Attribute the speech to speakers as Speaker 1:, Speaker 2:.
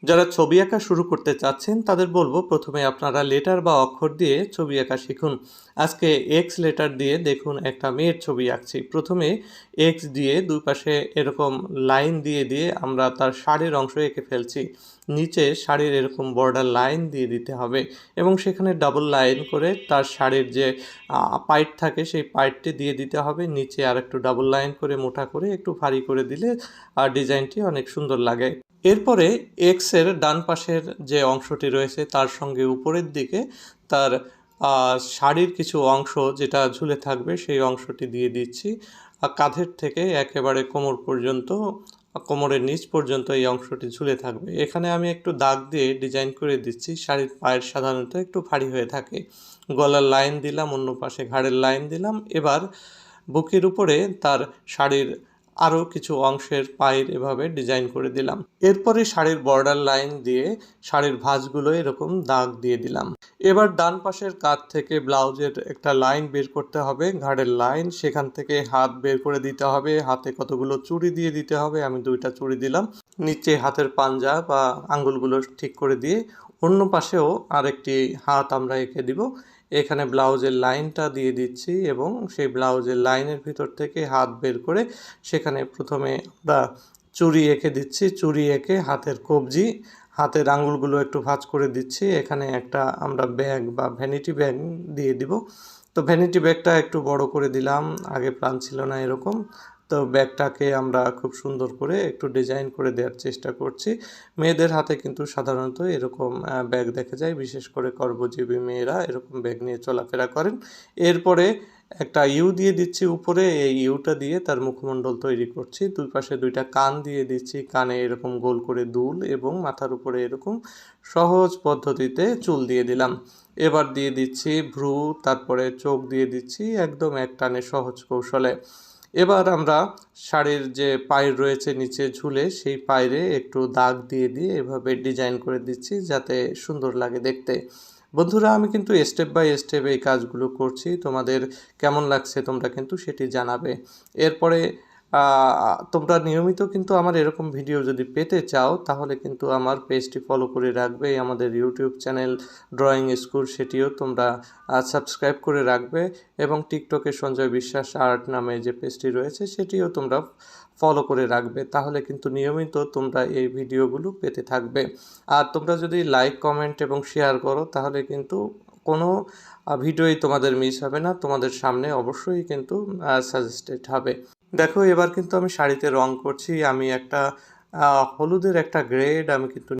Speaker 1: যারা ছবি আঁকা শুরু করতে চাচ্ছেন তাদের বলবো প্রথমে আপনারা লেটার বা অক্ষর দিয়ে ছবি আঁকা শিখুন। আজকে এক্স লেটার দিয়ে দেখুন একটা মেয়ের ছবি আঁকছি। প্রথমে এক্স দিয়ে দুই পাশে এরকম লাইন দিয়ে দিয়ে আমরা তার শাড়ির অংশ এঁকে ফেলছি। নিচে শাড়ির এরকম বর্ডার লাইন দিয়ে দিতে হবে এবং সেখানে ডাবল লাইন করে তার শাড়ির যে পাইট থাকে সেই পাইটটি দিয়ে দিতে হবে। নিচে আর একটু ডাবল লাইন করে মোটা করে একটু ভারী করে দিলে ডিজাইনটি অনেক সুন্দর লাগে। এরপরে এক্সের ডান পাশের যে অংশটি রয়েছে তার সঙ্গে উপরের দিকে তার শাড়ির কিছু অংশ যেটা ঝুলে থাকবে সেই অংশটি দিয়ে দিচ্ছি। কাঁধের থেকে একেবারে কোমর পর্যন্ত, কোমরের নিচ পর্যন্ত এই অংশটি ঝুলে থাকবে। এখানে আমি একটু দাগ দিয়ে ডিজাইন করে দিচ্ছি। শাড়ির পায়ের সাধারণত একটু ভারী হয়ে থাকে। গলার লাইন দিলাম, অন্য পাশে ঘাড়ের লাইন দিলাম। এবার বুকের উপরে তার শাড়ির আরও কিছু অংশের পায়ের এভাবে ডিজাইন করে দিলাম। এরপরে শাড়ির বর্ডার লাইন দিয়ে শাড়ির ভাঁজগুলো এরকম দাগ দিয়ে দিলাম। এবার ডান পাশের কাঁধ থেকে ব্লাউজের একটা লাইন বের করতে হবে, ঘাড়ের লাইন, সেখান থেকে হাত বের করে দিতে হবে। হাতে কতগুলো চুড়ি দিয়ে দিতে হবে, আমি 2টা চুড়ি দিলাম। নিচে হাতের পাঞ্জা বা আঙ্গুলগুলো ঠিক করে দিয়ে অন্য পাশেও আরেকটি হাত আমরা এঁকে দিব। এখানে ব্লাউজের লাইনটা দিয়ে দিচ্ছি এবং সেই ব্লাউজের লাইনের ভিতর থেকে হাত বের করে সেখানে প্রথমে আমরা চুড়ি এঁকে দিচ্ছি। চুড়ি এঁকে হাতের কবজি, হাতের আঙুলগুলো একটু ভাঁজ করে দিচ্ছি। এখানে একটা আমরা ব্যাগ বা ভ্যানিটি ব্যাগ দিয়ে দিব। তো ভ্যানিটি ব্যাগটা একটু বড় করে দিলাম, আগে প্ল্যান ছিল না এরকম। তো ব্যাগটাকে আমরা খুব সুন্দর করে একটু ডিজাইন করে দেওয়ার চেষ্টা করছি। মেয়েদের হাতে কিন্তু সাধারণত এরকম ব্যাগ দেখা যায়, বিশেষ করে কর্মজীবী মেয়েরা এরকম ব্যাগ নিয়ে চলাফেরা করেন। এরপরে একটা ইউ দিয়ে দিচ্ছি উপরে, এই ইউটা দিয়ে তার মুখমণ্ডল তৈরি করছি। দুই পাশে 2টা কান দিয়ে দিচ্ছি, কানে এরকম গোল করে দুল এবং মাথার উপরে এরকম সহজ পদ্ধতিতে চুল দিয়ে দিলাম। এবার দিয়ে দিচ্ছি ভ্রু, তারপরে চোখ দিয়ে দিচ্ছি একদম এক টানে সহজ কৌশলে। এবার আমরা শাড়ির যে পায়ের রয়েছে নিচে ঝুলে সেই পায়ে একটু দাগ দিয়ে দিয়ে এভাবে ডিজাইন করে দিচ্ছি যাতে সুন্দর লাগে দেখতে। বন্ধুরা, আমি কিন্তু স্টেপ বাই স্টেপ এই কাজগুলো করছি। তোমাদের কেমন লাগছে তোমরা কিন্তু সেটি জানাবে। এরপরে তোমরা নিয়মিত কিন্তু আমার এরকম ভিডিও যদি পেতে চাও তাহলে কিন্তু আমার পেজটি ফলো করে রাখবে। আমাদের ইউটিউব চ্যানেল ড্রয়িং স্কুল সেটিও তোমরা সাবস্ক্রাইব করে রাখবে এবং টিকটকে সঞ্জয় বিশ্বাস আর্ট নামে যে পেজটি রয়েছে সেটিও তোমরা ফলো করে রাখবে। তাহলে কিন্তু নিয়মিত তোমরা এই ভিডিওগুলো পেতে থাকবে। আর তোমরা যদি লাইক, কমেন্ট এবং শেয়ার করো তাহলে কিন্তু কোনো ভিডিওই তোমাদের মিস হবে না, তোমাদের সামনে অবশ্যই কিন্তু সাজেস্টেড হবে। দেখো, এবার কিন্তু আমি শাড়িতে রং করছি। আমি একটা হলুদের একটা গ্রেড আমি কিন্তু